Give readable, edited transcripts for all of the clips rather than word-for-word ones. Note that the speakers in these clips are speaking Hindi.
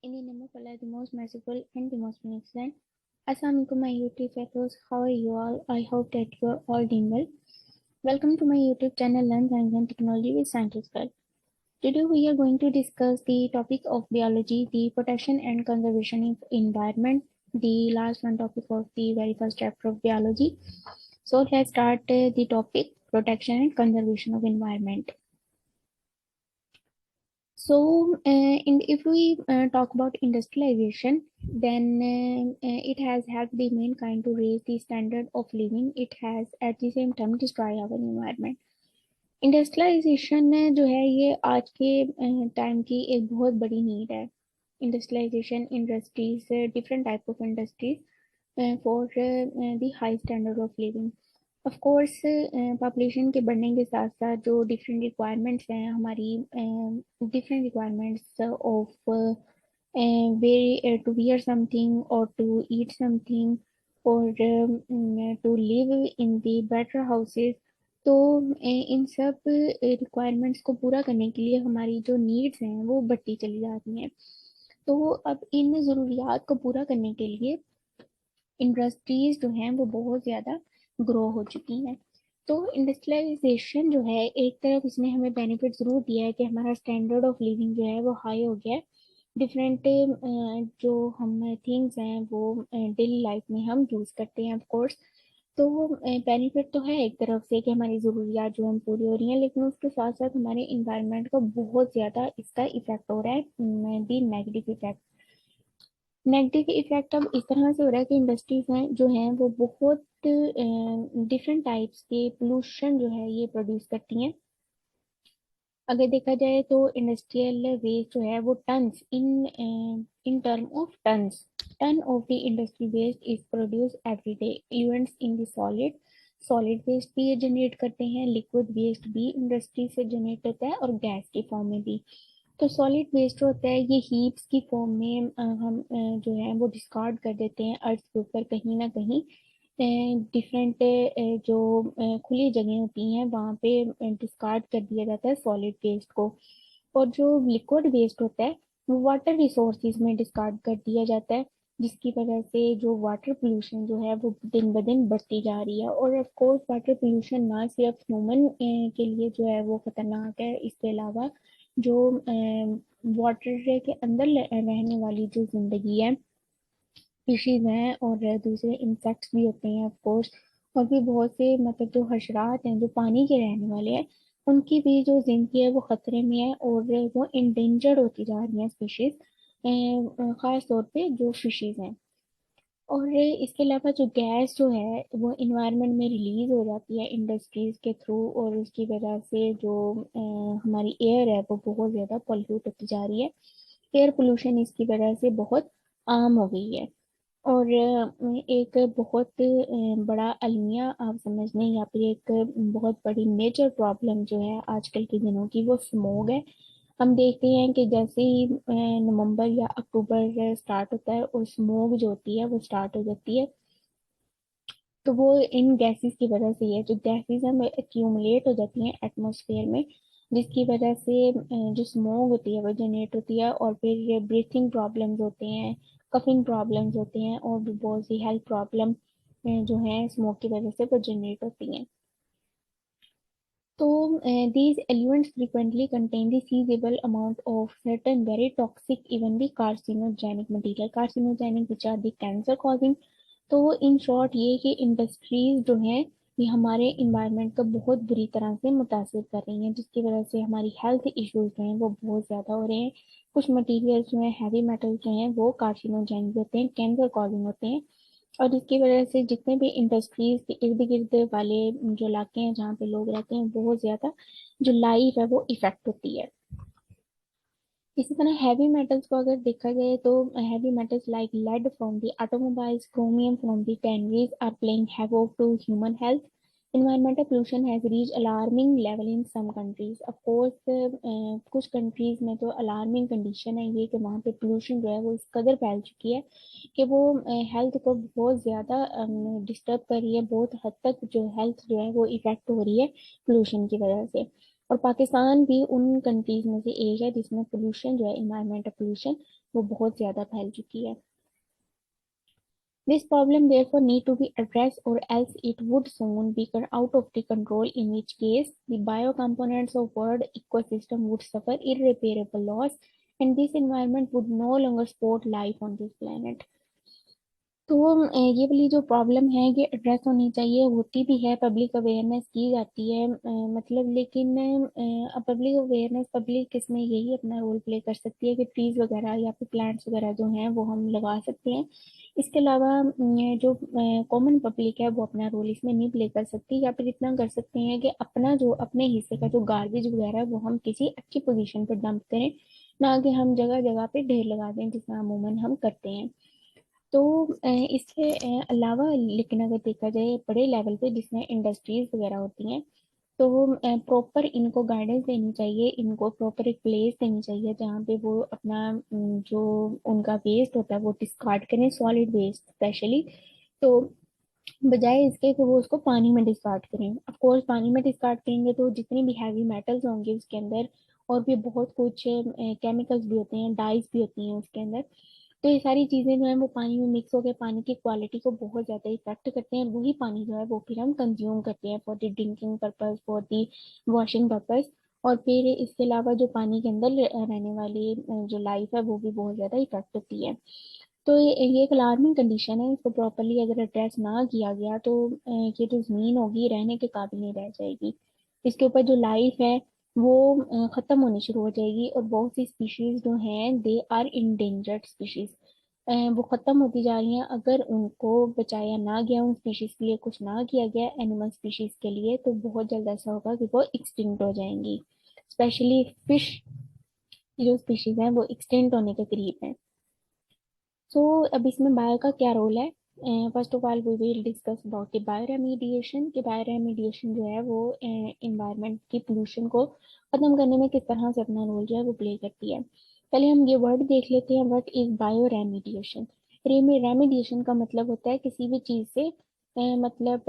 In the name of Allah, the most merciful and the most beneficent. Assalamu alaikum, my YouTube fellows. How are you all? I hope that you are all doing well. Welcome to my YouTube channel, Learn Science and Technology with Scientist Girl. Today we are going to discuss the topic of biology, the protection and conservation of environment, the last one topic of the very first chapter of biology. So let's start the topic protection and conservation of environment. So, if we talk about industrialization, then it has helped the mankind to raise the standard of living. It has at the same time destroy our environment. Industrialisation जो है ये आज के टाइम की एक बहुत बड़ी नीड है. Industrialisation industries different type of industries for the high standard of living. Of course population के बढ़ने के साथ साथ जो डिफरेंट रिक्वायरमेंट्स हैं हमारी, different requirements of very to wear something और टू ईट समथिंग और to live in the better houses. तो इन सब रिक्वायरमेंट्स को पूरा करने के लिए हमारी जो नीड्स हैं वो बढ़ती चली जाती हैं. तो अब इन ज़रूरियात को पूरा करने के लिए इंडस्ट्रीज जो हैं वो बहुत ज़्यादा ग्रो हो चुकी हैं. तो इंडस्ट्रियलाइजेशन जो है एक तरफ इसने हमें बेनिफिट ज़रूर दिया है कि हमारा स्टैंडर्ड ऑफ लिविंग जो है वो हाई हो गया है. डिफरेंट जो हम थिंग्स हैं वो डेली लाइफ में हम यूज़ करते हैं ऑफ कोर्स. तो बेनिफिट तो है एक तरफ से कि हमारी ज़रूरियात जो हम पूरी हो रही हैं, लेकिन उसके साथ साथ हमारे इन्वायरमेंट का बहुत ज़्यादा इसका इफेक्ट हो रहा है, दी नेगेटिव इफेक्ट. नेगेटिव इफेक्ट अब इस तरह से हो रहा है कि इंडस्ट्रीज हैं जो हैं वो बहुत डिफरेंट टाइप्स के पोल्यूशन जो है ये प्रोड्यूस करती हैं. अगर देखा जाए तो इंडस्ट्रियल वेस्ट जो है वो tons in term of tons, ton of the industry waste is produce every day. Events in the solid solid waste भी ये जनरेट करते हैं, लिक्विड वेस्ट भी इंडस्ट्री से जनरेट होता है और गैस के फॉर्म में भी. तो सॉलिड वेस्ट जो होता है ये हीप्स की फॉर्म में हम जो है वो डिस्कार्ड कर देते हैं अर्थ के ऊपर कहीं ना कहीं. डिफरेंट जो खुली जगह होती हैं वहाँ पे डिस्कार्ड कर दिया जाता है सॉलिड वेस्ट को. और जो लिक्विड वेस्ट होता है वो वाटर रिसोर्सेज में डिस्कार्ड कर दिया जाता है, जिसकी वजह से जो वाटर पोल्यूशन जो है वो दिन ब दिन बढ़ती जा रही है. और ऑफ कोर्स वाटर पोल्यूशन ना सिर्फ ह्यूमन के लिए जो है वो खतरनाक है, इसके अलावा जो वाटर के अंदर रहने वाली जो जिंदगी है, फिशेज हैं और दूसरे इंसेक्ट्स भी होते हैं ऑफ कोर्स, और भी बहुत से मतलब जो हशरात हैं जो पानी के रहने वाले हैं, उनकी भी जो जिंदगी है वो खतरे में है और वो इंडेंजर्ड होती जा रही हैं स्पीशीज, खास तौर पे जो फिशेज हैं. और इसके अलावा जो गैस जो है वो इन्वायरमेंट में रिलीज हो जाती है इंडस्ट्रीज के थ्रू, और उसकी वजह से जो हमारी एयर है वो बहुत ज़्यादा पॉल्यूट होती जा रही है. एयर पोल्यूशन इसकी वजह से बहुत आम हो गई है. और एक बहुत बड़ा अलमिया आप समझ लें या फिर एक बहुत बड़ी मेजर प्रॉब्लम जो है आजकल के दिनों की वो स्मोग है. हम देखते हैं कि जैसे ही नवंबर या अक्टूबर स्टार्ट होता है और स्मोग जो होती है वो स्टार्ट हो जाती है. तो वो इन गैसेस की वजह से ही है, जो गैसेस हैं वो एक्यूमुलेट हो जाती हैं एटमॉस्फेयर में, जिसकी वजह से जो स्मोक होती है वो जनरेट होती है और फिर ब्रीथिंग प्रॉब्लम्स होते हैं, कफिंग प्रॉब्लम्स होते हैं और भी बहुत सी हेल्थ प्रॉब्लम जो है स्मोक की वजह से वो जनरेट होती हैं. तो these elements frequently contain the seizable amount of certain very toxic, even the carcinogenic material. Carcinogenic which are the cancer causing. तो इन शॉर्ट ये कि इंडस्ट्रीज जो हैं ये हमारे इन्वायरमेंट को बहुत बुरी तरह से मुतासिर कर रही हैं, जिसकी वजह से हमारी हेल्थ इश्यूज जो हैं वो बहुत ज़्यादा हो रहे हैं. कुछ मटेरियल्स जो हैं हैवी मेटल्स जो हैं वो कार्सिनोजेनिक होते हैं, कैंसर कॉजिंग होते हैं. और इसकी वजह से जितने भी इंडस्ट्रीज के इर्द गिर्द वाले जो इलाके हैं जहाँ पे लोग रहते हैं बहुत ज़्यादा जो लाइफ है वो इफेक्ट होती है. इसी तरह हैवी मेटल्स को अगर देखा जाए तो heavy metals like lead from the automobiles, chromium from the tanneries are playing havoc to human health. Environmental pollution has reached alarming level in some countries. Of course, कुछ कंट्रीज में तो अलार्मिंग कंडीशन है ये कि वहाँ पे पोल्यूशन जो है वो इस कदर फैल चुकी है कि वो हेल्थ को बहुत ज़्यादा डिस्टर्ब कर रही है. बहुत हद तक जो हेल्थ जो है वो इफेक्ट हो रही है पोल्यूशन की वजह से. और पाकिस्तान भी उन कंट्रीज में से एक है जिसमें पोल्यूशन जो है, इन्वायरमेंटल पोल्यूशन, वो बहुत ज्यादा फैल चुकी है। This problem therefore need to be addressed or else it would soon be out of the control, in which case the biocomponents of world ecosystem would suffer irreparable loss and this environment would no longer support life on this planet. तो ये वाली जो प्रॉब्लम है ये एड्रेस होनी चाहिए, होती भी है, पब्लिक अवेयरनेस की जाती है, मतलब लेकिन अब पब्लिक अवेयरनेस, पब्लिक इसमें यही अपना रोल प्ले कर सकती है कि ट्रीज वगैरह या फिर प्लांट्स वगैरह जो हैं वो हम लगा सकते हैं। इसके अलावा जो कॉमन पब्लिक है वो अपना रोल इसमें नहीं प्ले कर सकती, या फिर इतना कर सकते हैं कि अपना जो अपने हिस्से का जो गार्बेज वगैरह है वो हम किसी अच्छी पोजीशन पर डंप करें, ना कि हम जगह जगह पे ढेर लगा दें जितना अमूमन हम करते हैं। तो इसके अलावा लेकिन अगर देखा जाए बड़े लेवल पे जिसमें इंडस्ट्रीज वगैरह होती हैं, तो प्रॉपर इनको गाइडेंस देनी चाहिए, इनको प्रॉपर एक प्लेस देनी चाहिए जहाँ पे वो अपना जो उनका वेस्ट होता है वो डिस्कार्ड करें, सॉलिड वेस्ट स्पेशली। तो बजाय इसके कि वो उसको पानी में डिस्कार्ड करें, ऑफ कोर्स पानी में डिस्कार्ड करेंगे तो जितनी भी हैवी मेटल्स होंगे उसके अंदर, और भी बहुत कुछ केमिकल्स भी होते हैं, डाइस भी होती हैं उसके अंदर, तो ये सारी चीजें जो है वो पानी में मिक्स होकर पानी की क्वालिटी को बहुत ज्यादा इफेक्ट करते हैं, और वही पानी जो है वो फिर हम कंज्यूम करते हैं for the drinking purpose, for the washing purpose. और फिर इसके अलावा जो पानी के अंदर रहने वाली जो लाइफ है वो भी बहुत ज्यादा इफेक्ट होती है। तो ये एक अलार्मिंग कंडीशन है, इसको प्रॉपरली अगर एड्रेस ना किया गया तो ये जो जमीन होगी रहने के काबिल नहीं रह जाएगी, इसके ऊपर जो लाइफ है वो खत्म होनी शुरू हो जाएगी, और बहुत सी स्पीशीज जो हैं दे आर इंडेंजर्ड स्पीशीज, वो खत्म होती जा रही हैं। अगर उनको बचाया ना गया, उन स्पीशीज के लिए कुछ ना किया गया एनिमल स्पीशीज के लिए, तो बहुत जल्द ऐसा होगा कि वो एक्सटिंक्ट हो जाएंगी, स्पेशली फिश की जो स्पीशीज हैं वो एक्सटिंक्ट होने के करीब हैं। सो अब इसमें बायो का क्या रोल है? First of all we will discuss about the bioremediation, कि बायो रेमिडिएशन जो है वो इन्वायरमेंट की पोल्यूशन को खत्म करने में किस तरह से अपना रोल जो है वो प्ले करती है। पहले हम ये वर्ड देख लेते हैं, what is bio remediation. Remediation का मतलब होता है किसी भी चीज से मतलब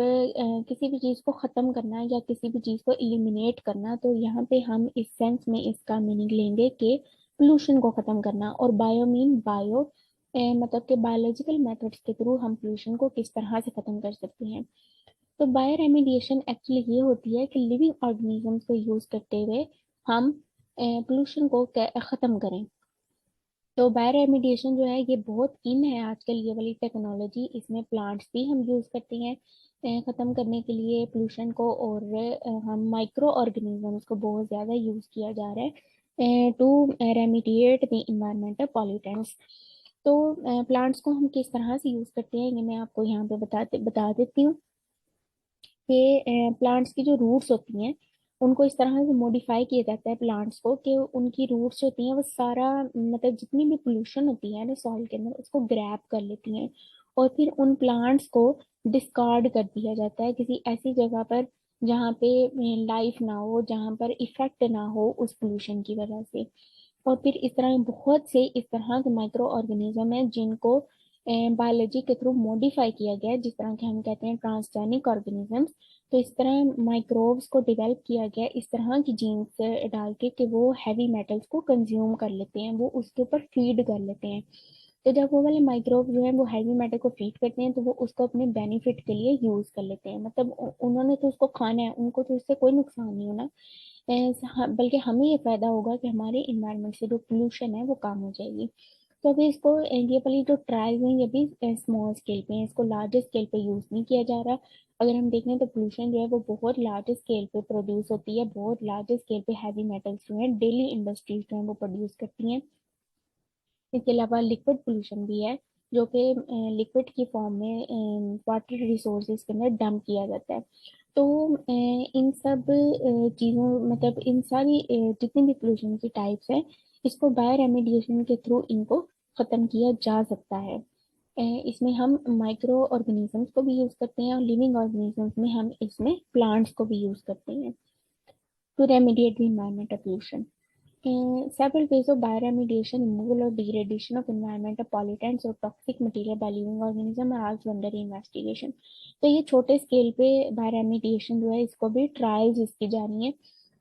किसी भी चीज को खत्म करना या किसी भी चीज को इलिमिनेट करना। तो यहाँ पे हम इस सेंस में इसका मीनिंग लेंगे कि पोल्यूशन को खत्म करना, और बायो मीन बायो मतलब कि बायोलॉजिकल मेथड्स के थ्रू हम पोल्यूशन को किस तरह से खत्म कर सकते हैं। तो बायो रेमिडिएशन एक्चुअली ये होती है कि लिविंग ऑर्गेनिजम्स को यूज करते हुए हम पोल्यूशन को खत्म करें। तो बायो रेमिडिएशन जो है ये बहुत इन है आजकल ये वाली टेक्नोलॉजी, इसमें प्लांट्स भी हम यूज करते हैं खत्म करने के लिए पोल्यूशन को, और हम माइक्रो ऑर्गेनिजम्स को बहुत ज्यादा यूज किया जा रहा है to remediate the environmental pollutants. तो प्लांट्स को हम किस तरह से यूज करते हैं ये मैं आपको यहाँ पे बता देती हूँ कि प्लांट्स की जो रूट्स होती हैं उनको इस तरह से मॉडिफाई किया जाता है प्लांट्स को, कि उनकी रूट्स होती हैं वो सारा मतलब जितनी भी पोल्यूशन होती है ना सॉइल के अंदर उसको ग्रैब कर लेती हैं, और फिर उन प्लांट्स को डिस्कार्ड कर दिया जाता है किसी ऐसी जगह पर जहाँ पे लाइफ ना हो, जहाँ पर इफेक्ट ना हो उस पोल्यूशन की वजह से। और फिर इस तरह बहुत से इस तरह के माइक्रो ऑर्गेनिज्म हैं जिनको बायोलॉजी के थ्रू मॉडिफाई किया गया है, जिस तरह के हम कहते हैं ट्रांसजेनिक ऑर्गेनिजम्स। तो इस तरह माइक्रोब्स को डेवलप किया गया है इस तरह की जीन्स डाल के कि वो हैवी मेटल्स को कंज्यूम कर लेते हैं, वो उसके ऊपर फीड कर लेते हैं। तो जब वो वाले माइक्रोब जो है वो हैवी मेटल को फीड करते हैं तो वो उसको अपने बेनिफिट के लिए यूज कर लेते हैं, मतलब उन्होंने तो उसको खाना है, उनको तो उससे कोई नुकसान नहीं होना, बल्कि हमें ये फायदा होगा कि हमारे इन्वायरमेंट से जो पोल्यूशन है वो कम हो जाएगी। तो अभी इसको ये वाली जो ट्रायल्स हैं ये भी स्मॉल स्केल पे हैं, इसको लार्ज स्केल पे यूज नहीं किया जा रहा। अगर हम देखें तो पोल्यूशन जो है वो बहुत लार्ज स्केल पे प्रोड्यूस होती है, बहुत लार्ज स्केल पे हैवी मेटल्स जो है डेली इंडस्ट्रीज जो है वो प्रोड्यूस करती हैं। इसके अलावा लिक्विड पोल्यूशन भी है जो कि लिक्विड की फॉर्म में वाटर रिसोर्सेज के अंदर डंप किया जाता है। तो इन सब चीज़ों मतलब इन सारी जितनी भी पोल्यूशन की टाइप्स हैं इसको बायो रेमिडिएशन के थ्रू इनको ख़त्म किया जा सकता है। इसमें हम माइक्रो ऑर्गेनिजम्स को भी यूज़ करते हैं और लिविंग ऑर्गेनिजम्स में हम इसमें प्लांट्स को भी यूज़ करते हैं to remediate the environmental pollution. Several ways of bioremediation, removal or degradation of environmental pollutants or toxic material by living organism are also under investigation। तो ये छोटे स्केल पे बायोरेमिडिएशन जो है इसको भी ट्रायल्स इसकी जा रही है,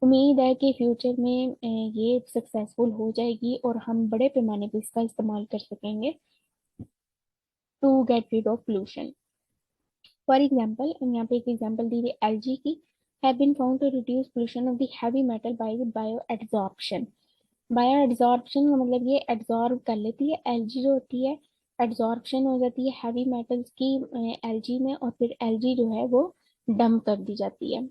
उम्मीद है कि फ्यूचर में ये सक्सेसफुल हो जाएगी और हम बड़े पैमाने पर इसका इस्तेमाल कर सकेंगे to get rid of pollution. For example, यहाँ पे एक एग्जाम्पल दी है एलजी की, have been found to reduce pollution of the heavy metal by bioadsorption. Bioadsorption का मतलब ये एड्सॉर्ब कर लेती है एलजी जो होती है, एड्सॉर्प्शन हो जाती है हैवी मेटल्स की एलजी में, और फिर एलजी जो है वो डंप कर दी जाती है।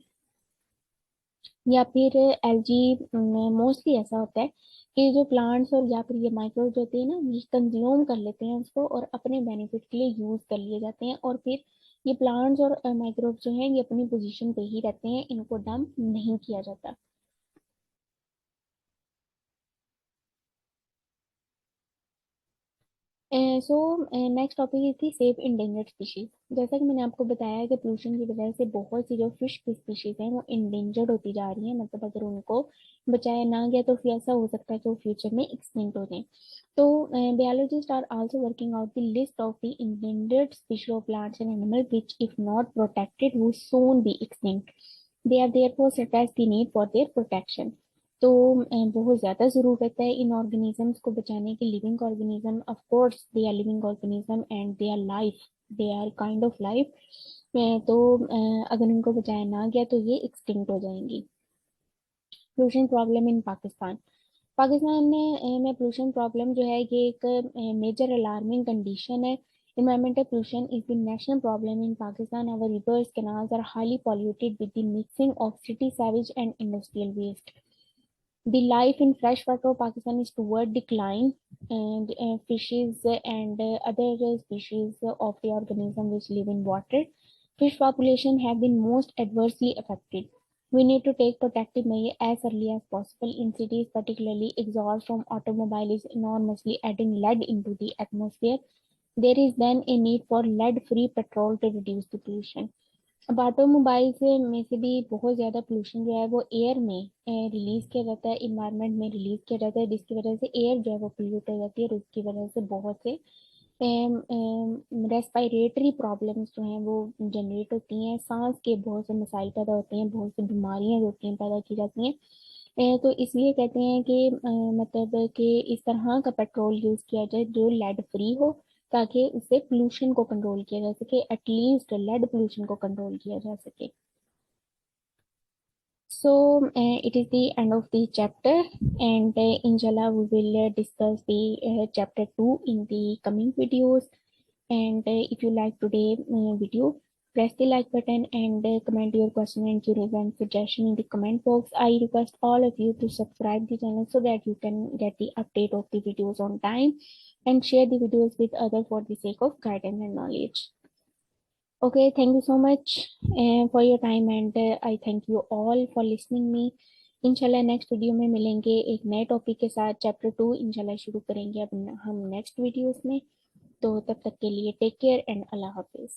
या फिर एलजी मोस्टली ऐसा होता है कि जो प्लांट्स और या फिर ये माइक्रोब्स होते हैं ना, ये कंज्यूम कर लेते हैं उसको और अपने बेनिफिट के लिए यूज कर लिए जाते हैं, और फिर ये प्लांट्स और माइक्रोब्स जो हैं ये अपनी पोजीशन पे ही रहते हैं, इनको डंप नहीं किया जाता। सो नेक्स्ट टॉपिक थी सेव इंडेंजर्ड स्पीशीज। जैसा कि मैंने आपको बताया कि पोल्यूशन की वजह से बहुत सी जो फिश की स्पीशीज हैं वो इंडेंजर्ड होती जा रही हैं, मतलब अगर उनको बचाया ना गया तो फिर ऐसा हो सकता है कि वो फ्यूचर में एक्सटिंक्ट हो जाए। तो biologists are also working out the list of the endangered species of plants and animals which, if not protected, will soon be extinct. They are therefore stress the need for their protection. तो बहुत ज़्यादा ज़रूरत है इन ऑर्गेनिजम्स को बचाने की। Living organism, of course they are living organism and they are life, they are kind of life. तो अगर इनको बचाया ना गया तो ये एक्सटिंक्ट हो जाएंगी। Pollution problem in Pakistan. Pakistan में पोल्यूशन प्रॉब्लम जो है ये एक मेजर अलार्मिंग कंडीशन है। Environmental pollution is the national problem in Pakistan. Our rivers, canals are highly polluted with the mixing of city sewage and industrial waste. The life in freshwater of Pakistan is toward decline, and fishes and other species of the organism which live in water. Fish population have been most adversely affected. We need to take protective measures as early as possible. In cities, particularly, exhaust from automobile is enormously adding lead into the atmosphere. There is then a need for lead-free petrol to reduce the pollution. अब ऑटोमोबाइल से में से भी बहुत ज़्यादा पोल्यूशन जो है वो एयर में रिलीज किया जाता है, इन्वायरमेंट में रिलीज किया जाता है, जिसकी वजह से एयर जो है वो पोल्यूट हो जाती है, और उसकी वजह से बहुत से रेस्पिरेटरी प्रॉब्लम्स जो हैं वो जनरेट होती हैं, सांस के बहुत से मसाइल पैदा होते हैं, बहुत सी बीमारियां जो होती हैं पैदा की जाती हैं। तो इसलिए कहते हैं कि मतलब कि इस तरह का पेट्रोल यूज किया जाए जो लेड फ्री हो, ताकि उससे पोल्यूशन को कंट्रोल किया जा सके, एटलीस्ट लेड पोल्यूशन को कंट्रोल किया जा सके। So it is the end of the chapter, and inshallah we will discuss the chapter 2 in the coming videos. And if you like today video, press the like button and comment your question and queries and suggestion in the comment box. I request all of you to subscribe the channel so that you can get the update of the videos on time, and share the videos with others for the sake of guidance and knowledge. Okay, thank you so much for your time, and I thank you all for listening me. इंशाल्लाह नेक्स्ट वीडियो में मिलेंगे एक नए टॉपिक के साथ। चैप्टर 2 इंशाल्लाह शुरू करेंगे अब हम नेक्स्ट वीडियोस में। तो तब तक के लिए टेक केयर एंड अल्लाह हाफिज।